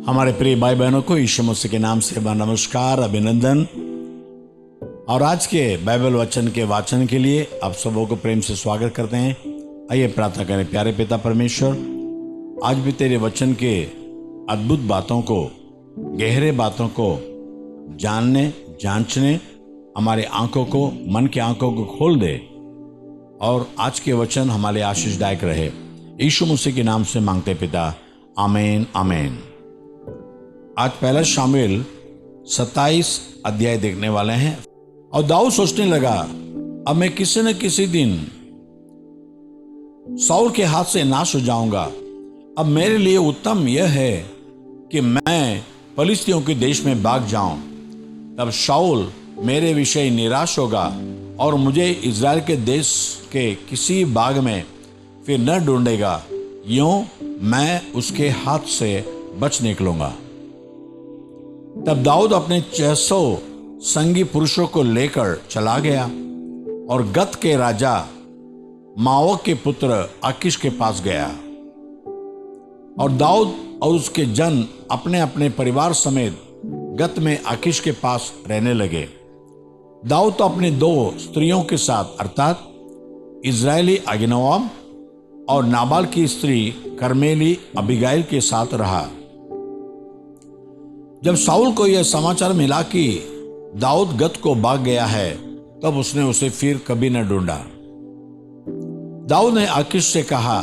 हमारे प्रिय भाई बहनों को यीशु मसीह के नाम से नमस्कार, अभिनंदन। और आज के बाइबल वचन के वाचन के लिए आप सबों को प्रेम से स्वागत करते हैं। आइए प्रार्थना करें। प्यारे पिता परमेश्वर, आज भी तेरे वचन के अद्भुत बातों को, गहरे बातों को जानने, जांचने हमारे आंखों को, मन की आंखों को खोल दे और आज के वचन हमारे आशीषदायक रहे। यीशु मसीह के नाम से मांगते पिता, आमीन आमीन। आज पहला शामुएल 27 अध्याय देखने वाले हैं। और दाऊद सोचने लगा, अब मैं किसी न किसी दिन शाऊल के हाथ से नाश हो जाऊंगा। अब मेरे लिए उत्तम यह है कि मैं फिलिस्तियों के देश में भाग जाऊं। तब शाऊल मेरे विषय निराश होगा और मुझे इज़राइल के देश के किसी बाग में फिर न ढूंढेगा। यूं मैं उसके हाथ से बच निकलूंगा। तब दाऊद अपने 600 संगी पुरुषों को लेकर चला गया और गत के राजा माओक के पुत्र आकीश के पास गया। और दाऊद और उसके जन अपने अपने परिवार समेत गत में आकीश के पास रहने लगे। दाऊद तो अपने 2 स्त्रियों के साथ अर्थात इज़राइली अहीनोअम और नाबाल की स्त्री कर्मेली अबीगाइल के साथ रहा। जब शाऊल को यह समाचार मिला कि दाऊद गत को भाग गया है, तब उसने उसे फिर कभी न ढूंढा। दाऊद ने आकीश से कहा,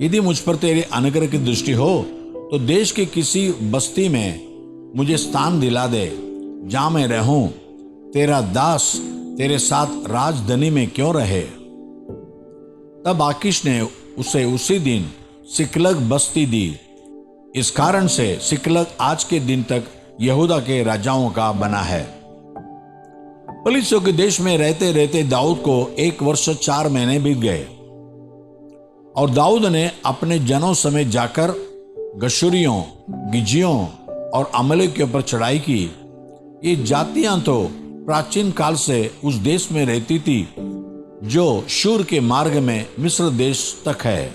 यदि मुझ पर तेरे अनुग्रह की दृष्टि हो तो देश की किसी बस्ती में मुझे स्थान दिला दे, जहां मैं रहूं। तेरा दास तेरे साथ राजधानी में क्यों रहे। तब आकीश ने उसे उसी दिन सिकलग बस्ती दी। इस कारण से सिकलग आज के दिन तक यहूदा के राजाओं का बना है। फिलिस्तियों के देश में रहते रहते दाऊद को 1 वर्ष 4 महीने बीत गए। और दाऊद ने अपने जनों समेत जाकर गशूरियों, गिजियों और अमलेकियों पर चढ़ाई की। ये जातियां तो प्राचीन काल से उस देश में रहती थी जो शूर के मार्ग में मिस्र देश तक है।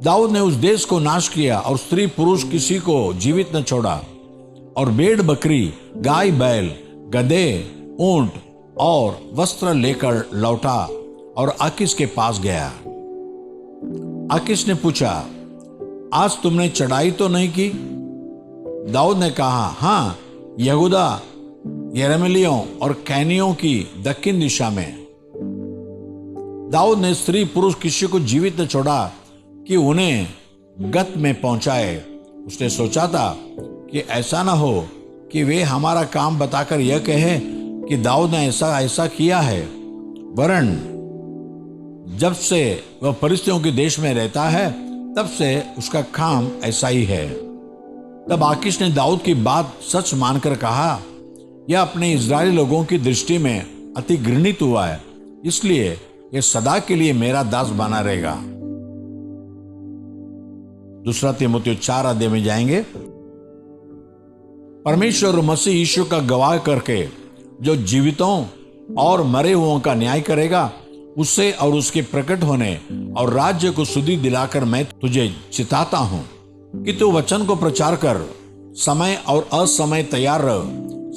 दाऊद ने उस देश को नाश किया और स्त्री पुरुष किसी को जीवित न छोड़ा। और भेड़ बकरी, गाय बैल, गधे, ऊंट और वस्त्र लेकर लौटा और आकीश के पास गया। आकीश ने पूछा, आज तुमने चढ़ाई तो नहीं की। दाऊद ने कहा, हाँ, यहूदा, यरमेलियों और कैनियों की दक्षिण दिशा में। दाऊद ने स्त्री पुरुष किसी को जीवित न छोड़ा कि उन्हें गत में पहुंचाए। उसने सोचा था कि ऐसा ना हो कि वे हमारा काम बताकर यह कहे कि दाऊद ने ऐसा ऐसा किया है। वरन जब से वह फिलिस्तियों के देश में रहता है, तब से उसका काम ऐसा ही है। तब आकीश ने दाऊद की बात सच मानकर कहा, यह अपने इज़राइली लोगों की दृष्टि में अति घृणित हुआ है, इसलिए यह सदा के लिए मेरा दास बना रहेगा। 2 तीमुथियुस 4 अध्याय में जाएंगे। परमेश्वर मसीह यीशु का गवाह करके जो जीवितों और मरे हुओं का न्याय करेगा, उससे और उसके प्रकट होने और राज्य को सुधि दिलाकर मैं तुझे चिताता हूं कि तू वचन को प्रचार कर, समय और असमय तैयार रह,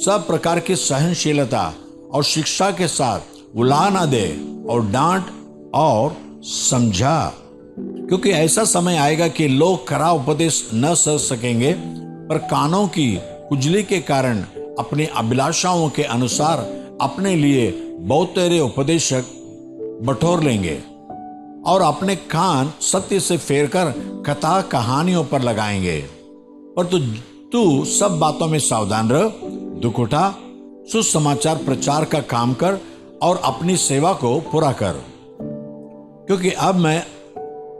सब प्रकार की सहनशीलता और शिक्षा के साथ उला न दे और डांट और समझा। क्योंकि ऐसा समय आएगा कि लोग खरा उपदेश न सह सकेंगे, पर कानों की खुजली के कारण अपनी अभिलाषाओं के अनुसार अपने लिए बहुतेरे उपदेशक बटोर लेंगे और अपने कान सत्य से फेरकर कथा कहानियों पर लगाएंगे। पर तू सब बातों में सावधान रह, दुख उठा, सुसमाचार प्रचार का काम कर और अपनी सेवा को पूरा कर। क्योंकि अब मैं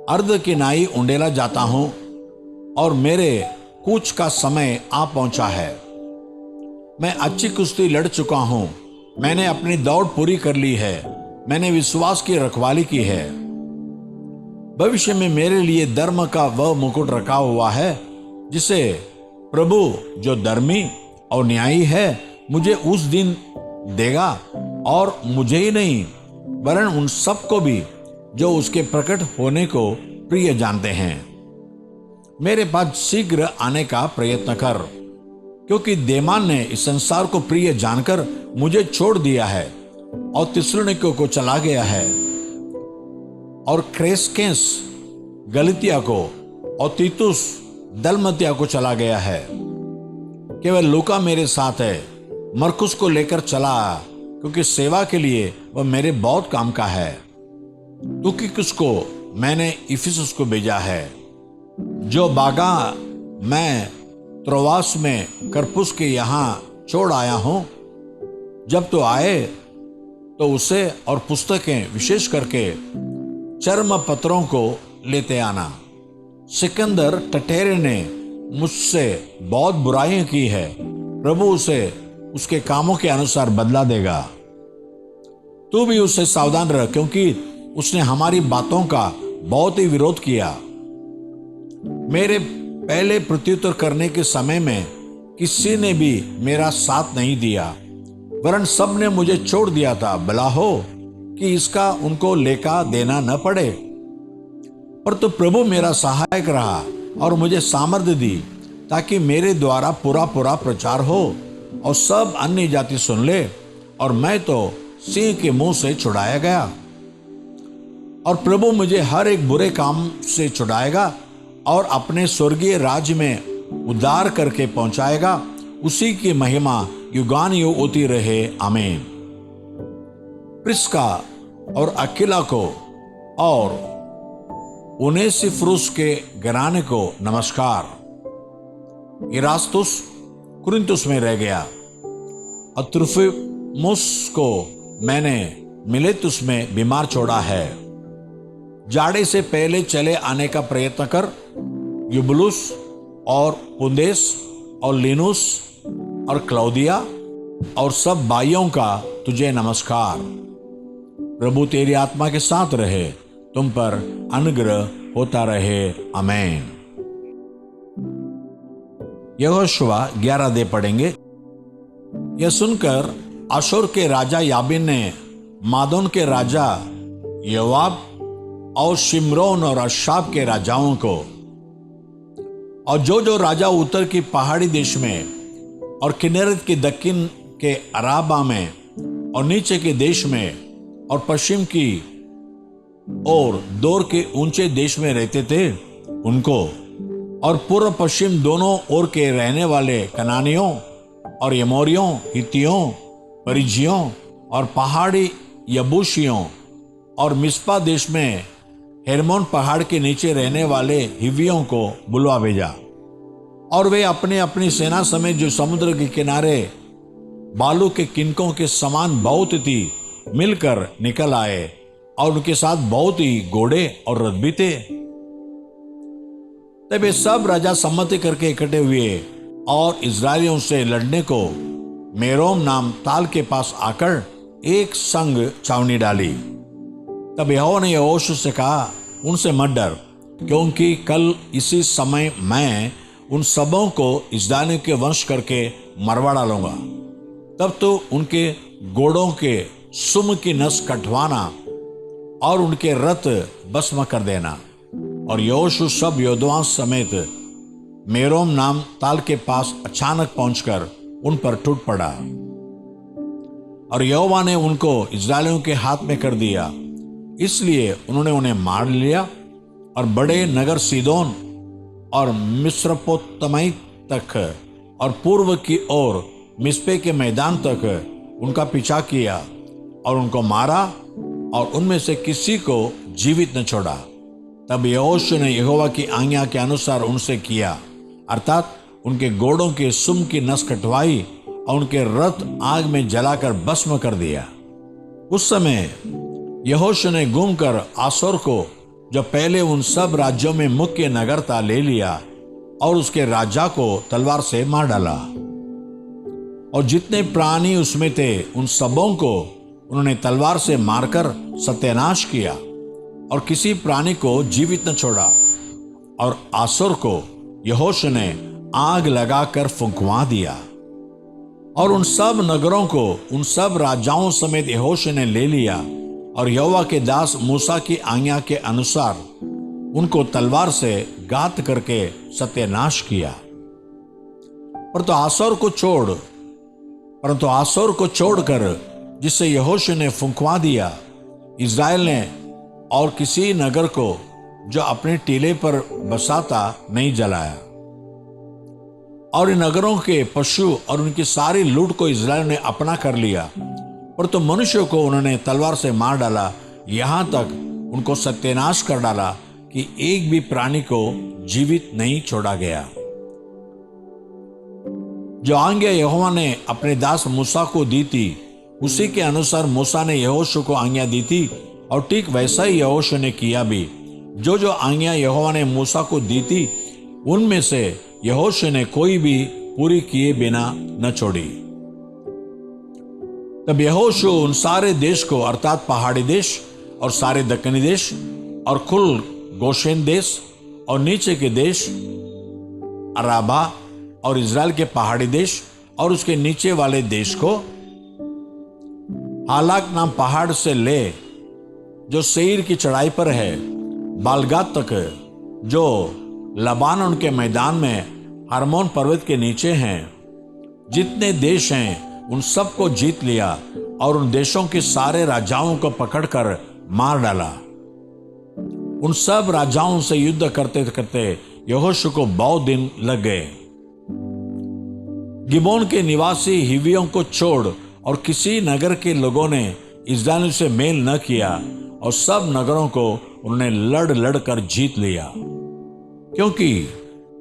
अर्ध की नाई उंडेला जाता हूं और मेरे कूच का समय आ पहुंचा है। मैं अच्छी कुश्ती लड़ चुका हूं, मैंने अपनी दौड़ पूरी कर ली है, मैंने विश्वास की रखवाली की है। भविष्य में मेरे लिए धर्म का वह मुकुट रखा हुआ है, जिसे प्रभु जो धर्मी और न्यायी है मुझे उस दिन देगा, और मुझे ही नहीं वरन उन सबको भी जो उसके प्रकट होने को प्रिय जानते हैं। मेरे पास शीघ्र आने का प्रयत्न कर, क्योंकि देमान ने इस संसार को प्रिय जानकर मुझे छोड़ दिया है और थिस्सलुनीकियों को चला गया है, और क्रेसकेंस गलतिया को और तीतुस दलमतिया को चला गया है। केवल लूका मेरे साथ है। मरकुस को लेकर चला, क्योंकि सेवा के लिए वह मेरे बहुत काम का है। तुकिकुस को मैंने इफिसुस को भेजा है। जो बागा मैं त्रोवास में करपुस के यहाँ छोड़ आया हूं, जब तो आए तो उसे और पुस्तकें विशेष करके चर्म पत्रों को लेते आना। सिकंदर टटेरे ने मुझसे बहुत बुराइयां की है, प्रभु उसे उसके कामों के अनुसार बदला देगा। तू भी उससे सावधान रह, क्योंकि उसने हमारी बातों का बहुत ही विरोध किया। मेरे पहले प्रत्युत्तर करने के समय में किसी ने भी मेरा साथ नहीं दिया, वरन सब ने मुझे छोड़ दिया था। भला हो कि इसका उनको लेखा देना न पड़े। पर तो प्रभु मेरा सहायक रहा और मुझे सामर्थ्य दी, ताकि मेरे द्वारा पूरा प्रचार हो और सब अन्य जाति सुन ले। और मैं तो सिंह के मुंह से छुड़ाया गया, और प्रभु मुझे हर एक बुरे काम से छुड़ाएगा और अपने स्वर्गीय राज्य में उद्धार करके पहुंचाएगा। उसी की महिमा युगान युग होती रहे, आमीन। प्रिस्का और अकिला को और उनेसिफुरुस के घराने को नमस्कार। इरास्तुस कुरिन्थुस में रह गया, और त्रुफिमुस को मैंने मिलेतुस में बीमार छोड़ा है। जाड़े से पहले चले आने का प्रयत्न कर। यूबुलुस और पुंदेस और लिनुस और क्लौदिया और सब भाइयों का तुझे नमस्कार। प्रभु तेरी आत्मा के साथ रहे, तुम पर अनुग्रह होता रहे, आमीन। यहोशुआ 11 पढ़ेंगे। यह सुनकर अशूर के राजा याबीन ने मादोन के राजा योआब और शिमरोन और अशाब के राजाओं को, और जो राजा उत्तर की पहाड़ी देश में और किन्नरेत के दक्षिण के अराबा में और नीचे के देश में और पश्चिम की और दूर के ऊंचे देश में रहते थे उनको, और पूर्व पश्चिम दोनों ओर के रहने वाले कनानियों और यमोरियों, हित्तियों, परिजियों और पहाड़ी यबूसियों, और मिस्पा देश में हेरमोन पहाड़ के नीचे रहने वाले हिवियों को बुलवा भेजा। और वे अपने अपनी सेना समेत जो समुद्र के किनारे बालू के किनकों के समान बहुत थी मिलकर निकल आए, और उनके साथ बहुत ही घोड़े और रथ भी थे। तब ये सब राजा सम्मति करके इकट्ठे हुए और इजरायलियों से लड़ने को मेरोम नाम ताल के पास आकर एक संग छावनी डाली। तब यहोवा ने यहोशू से कहा, उनसे मत डर, क्योंकि कल इसी समय मैं उन सबों को इस्राएलियों के वंश करके मरवा डालूंगा। तब तो उनके घोड़ों के सुम की नस कटवाना और उनके रथ भस्म कर देना। और यहोशू सब योद्धाओं समेत मेरोम नाम ताल के पास अचानक पहुंचकर उन पर टूट पड़ा, और यहोवा ने उनको इस्राएलियों के हाथ में कर दिया। इसलिए उन्होंने उन्हें मार लिया और बड़े नगर सीदोन और मिस्रपोतमै तक और पूर्व की ओर मिस्पे के मैदान तक उनका पीछा किया और उनको मारा, और उनमें से किसी को जीवित न छोड़ा। तब यहोशू ने यहोवा की आज्ञा के अनुसार उनसे किया, अर्थात उनके घोड़ों के सुम की नस कटवाई और उनके रथ आग में जलाकर भस्म कर दिया। उस समय यहोशू ने घूमकर आसोर को, जो पहले उन सब राज्यों में मुख्य नगर था, ले लिया और उसके राजा को तलवार से मार डाला, और जितने प्राणी उसमें थे उन सबों को उन्होंने तलवार से मारकर सत्यानाश किया, और किसी प्राणी को जीवित न छोड़ा। और आसोर को यहोशू ने आग लगाकर फुंकवा दिया, और उन सब नगरों को उन सब राजाओं समेत यहोशू ने ले लिया, और यहोवा के दास मूसा की आज्ञा के अनुसार उनको तलवार से घात करके सत्यानाश किया। परंतु आसोर को छोड़कर जिसे यहोशू ने फुंकवा दिया, इज़राइल ने और किसी नगर को जो अपने टीले पर बसा था नहीं जलाया। और इन नगरों के पशु और उनकी सारी लूट को इज़राइल ने अपना कर लिया, परंतु मनुष्यों को उन्होंने तलवार से मार डाला, यहां तक उनको सत्यानाश कर डाला कि एक भी प्राणी को जीवित नहीं छोड़ा गया। जो आज्ञा यहोवा ने अपने दास मूसा को दी थी, उसी के अनुसार मूसा ने यहोशू को आज्ञा दी थी, और ठीक वैसा ही यहोशू ने किया भी। जो जो आज्ञा यहोवा ने मूसा को दी थी, उनमें से यहोशू ने कोई भी पूरी किए बिना न छोड़ी। तब यहोशू उन सारे देश को, अर्थात पहाड़ी देश और सारे दक्कनी देश और कुल गोशेन देश और नीचे के देश अराबा और इज़राइल के पहाड़ी देश और उसके नीचे वाले देश को, हालाक नाम पहाड़ से ले जो सेईर की चढ़ाई पर है, बालगात तक जो लबानोन के मैदान में हरमोन पर्वत के नीचे हैं, जितने देश हैं उन सब को जीत लिया और उन देशों के सारे राजाओं को पकड़कर मार डाला। उन सब राजाओं से युद्ध करते करते यहोशू को बहुत दिन लग गए। गिबोन के निवासी हिवियों को छोड़ और किसी नगर के लोगों ने इस्राएलियों से मेल न किया, और सब नगरों को उन्होंने लड़ लड़ कर जीत लिया, क्योंकि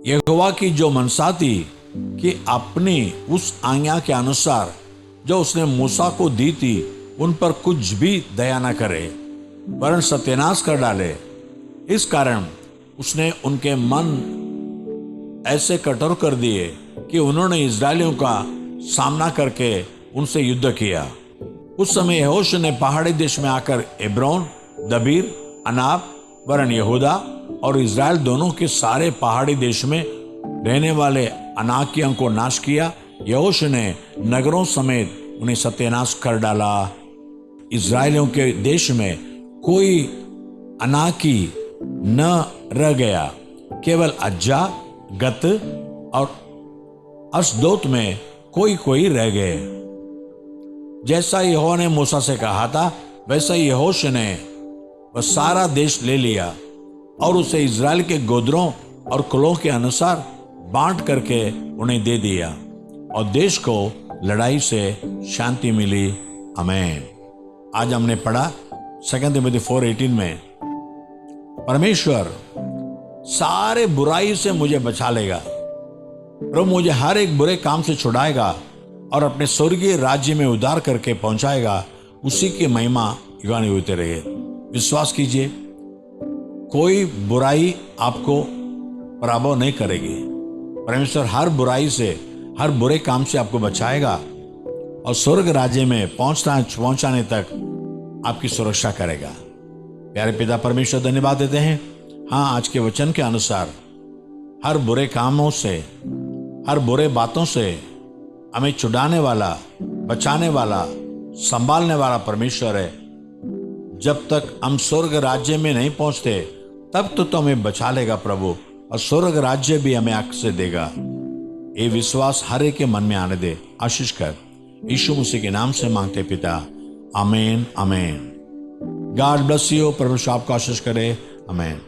यहोवा की जो मनसा थी कि अपनी उस आज्ञा के अनुसार जो उसने मूसा को दी थी, उन पर कुछ भी दया न करे वरन सत्यानाश कर डाले। इस कारण उसने उनके मन ऐसे कठोर कर दिए कि उन्होंने इज़राइलियों का सामना करके उनसे युद्ध किया। उस समय यहोशू ने पहाड़ी देश में आकर एब्रोन, दबीर, अनाब वरन यहूदा और इज़राइल दोनों के सारे पहाड़ी देश में रहने वाले अनाकियों को नाश किया। यहोशू ने नगरों समेत उन्हें सत्यानाश कर डाला। इज़राइलियों के देश में कोई अनाकी न रह गया, केवल अज्जा, गत और अशदोत में कोई कोई रह गए। जैसा यहोवा ने मूसा से कहा था, वैसा ही यहोशू ने वह सारा देश ले लिया और उसे इज़राइल के गोत्रों और कुलों के अनुसार बांट करके उन्हें दे दिया, और देश को लड़ाई से शांति मिली। आमीन। आज हमने पढ़ा 2 तिमोथी 4:18 में, परमेश्वर सारे बुराई से मुझे बचा लेगा, प्रभु मुझे हर एक बुरे काम से छुड़ाएगा और अपने स्वर्गीय राज्य में उद्धार करके पहुंचाएगा। उसी की महिमा युगानुयुग होते रहे। विश्वास कीजिए, कोई बुराई आपको पराभव नहीं करेगी। परमेश्वर हर बुराई से, हर बुरे काम से आपको बचाएगा और स्वर्ग राज्य में पहुंचाने तक आपकी सुरक्षा करेगा। प्यारे पिता परमेश्वर, धन्यवाद देते हैं। हाँ, आज के वचन के अनुसार हर बुरे कामों से, हर बुरे बातों से हमें छुड़ाने वाला, बचाने वाला, संभालने वाला परमेश्वर है। जब तक हम स्वर्ग राज्य में नहीं पहुंचते, तब तो हमें बचा लेगा प्रभु, और स्वर्ग राज्य भी हमें आंख से देगा। ये विश्वास हर एक के मन में आने दे। आशीष कर यीशु मसीह के नाम से मांगते पिता, आमीन आमीन। God bless you. परमेश्वर आपको आशीष करे। आमीन।